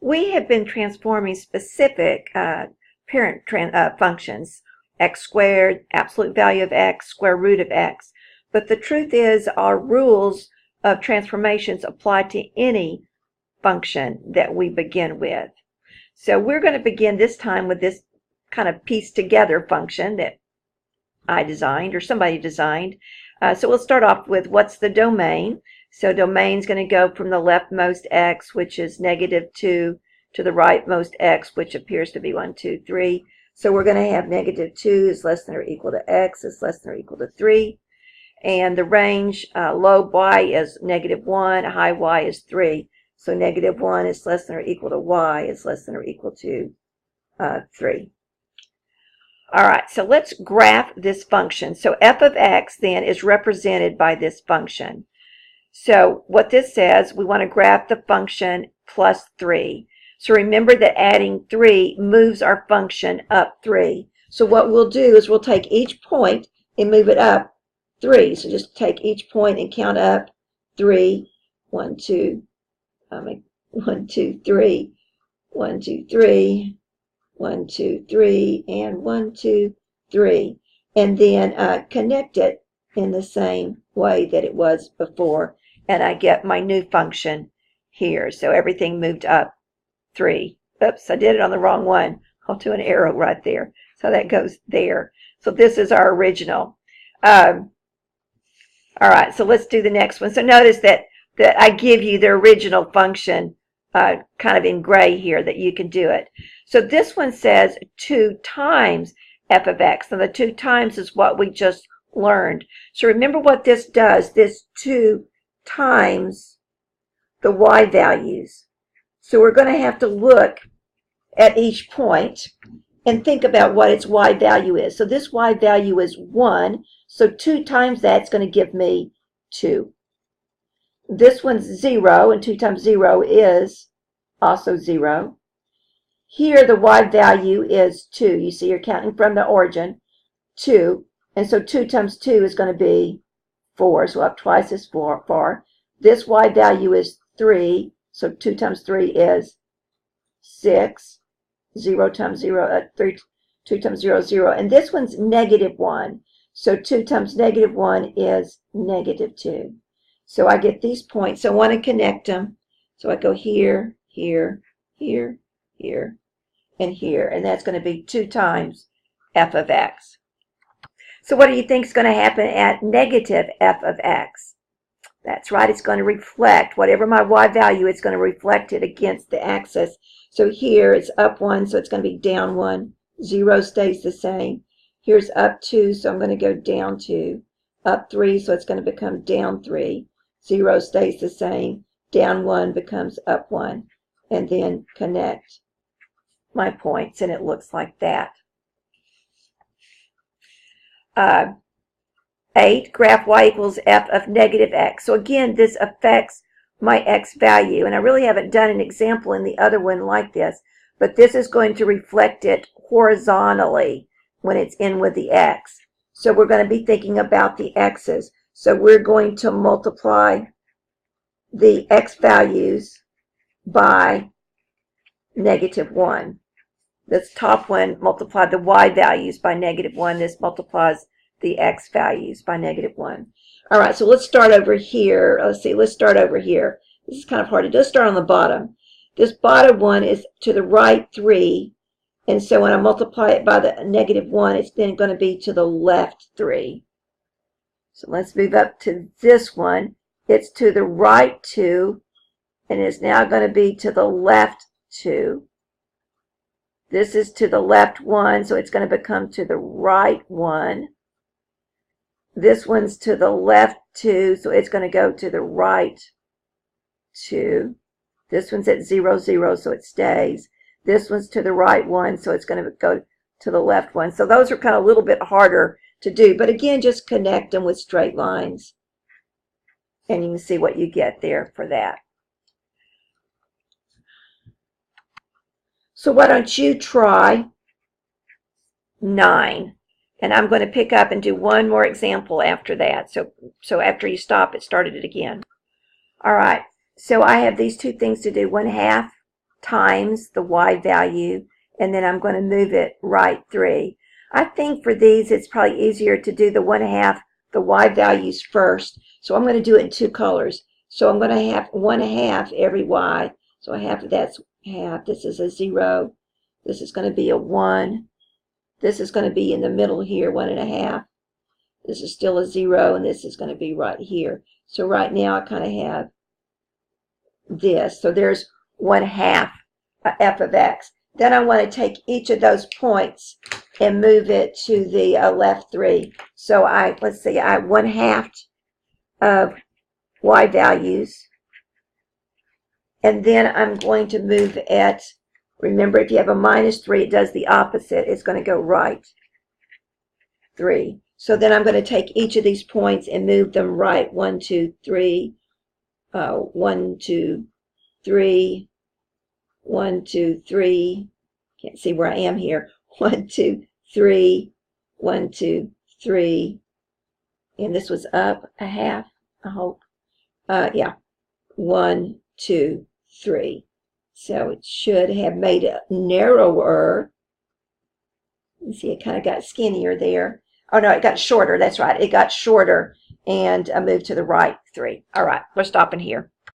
we have been transforming specific parent functions, x squared, absolute value of x, square root of x. But the truth is our rules of transformations apply to any function that we begin with. So we're going to begin this time with this kind of pieced together function that I designed or somebody designed. So we'll start off with what's the domain. So domain's going to go from the leftmost x, which is -2, to the rightmost x, which appears to be 1, 2, 3. So we're going to have -2 is less than or equal to x is less than or equal to 3. And the range, low y is -1, high y is 3. So -1 is less than or equal to y is less than or equal to 3. All right, so let's graph this function. So f of x then is represented by this function. So what this says, we want to graph the function plus 3. So remember that adding 3 moves our function up 3. So what we'll do is we'll take each point and move it up 3. So just take each point and count up 3. 1, 2, 1, 2, 3, 1, 2, 3, 1, 2, 3, and 1, 2, 3. And then connect it in the same way that it was before. And I get my new function here. So everything moved up 3. Oops, I did it on the wrong one. I'll do an arrow right there. So that goes there. So this is our original. All right, so let's do the next one. So notice that I give you the original function kind of in gray here that you can do it. So this one says 2 times f of x. Now the 2 times is what we just learned. So remember what this does. This 2 times the y values. So we're going to have to look at each point and think about what its y value is. So this y value is 1. So 2 times that's going to give me 2. This one's 0, and 2 times 0 is also 0. Here the y value is 2. You see you're counting from the origin, 2. And so 2 times 2 is going to be 4, so up twice as far. This y value is 3, so 2 times 3 is 6. 0 times 0, 2 times 0 is 0. And this one's -1, so 2 times -1 is -2. So I get these points. So I want to connect them. So I go here, here, here, here, and here. And that's going to be 2 times f of x. So what do you think is going to happen at negative f of x? That's right, it's going to reflect whatever my y value, it's going to reflect it against the axis. So here it's up 1, so it's going to be down 1. 0 stays the same. Here's up 2, so I'm going to go down 2. Up 3, so it's going to become down 3. 0 stays the same. Down 1 becomes up 1. And then connect my points, and it looks like that. 8, graph y equals f of -x. So again, this affects my x value. And I really haven't done an example in the other one like this. But this is going to reflect it horizontally when it's in with the x. So we're going to be thinking about the x's. So we're going to multiply the x values by -1. This top one multiplied the y values by -1. This multiplies the x values by -1. All right, so let's start over here. Let's start over here. This is kind of hard to do. Let's start on the bottom. This bottom one is to the right 3, and so when I multiply it by the -1, it's then going to be to the left 3. So let's move up to this one. It's to the right 2, and it's now going to be to the left 2. This is to the left 1, so it's going to become to the right 1. This one's to the left 2, so it's going to go to the right 2. This one's at 0, 0, so it stays. This one's to the right 1, so it's going to go to the left 1. So those are kind of a little bit harder to do. But again, just connect them with straight lines. And you can see what you get there for that. So why don't you try 9? And I'm going to pick up and do one more example after that. So after you stop, it started it again. All right. So I have these two things to do. 1/2 times the y value, and then I'm going to move it right 3. I think for these it's probably easier to do the 1/2 the y values first, so I'm going to do it in 2 colors. So I'm going to have 1/2 every y, so half of that's half. This is a 0, this is going to be a 1, this is going to be in the middle here, 1.5. This is still a 0, and this is going to be right here. So right now I kind of have this. So there's 1/2 f of x. Then I want to take each of those points and move it to the left 3. So let's see, I have 1/2 of y values. And then I'm going to move at, remember, if you have a -3, it does the opposite. It's going to go right 3. So then I'm going to take each of these points and move them right 1, 2, 3, 1, 2, 3, 1, 2, 3. Can't see where I am here. 1, 2, 3, 1, 2, 3. And this was up a half, I hope. Yeah. 1, 2, 3. So it should have made it narrower. You see, it kind of got skinnier there. Oh, no, it got shorter. That's right. It got shorter, and I moved to the right 3. All right, we're stopping here.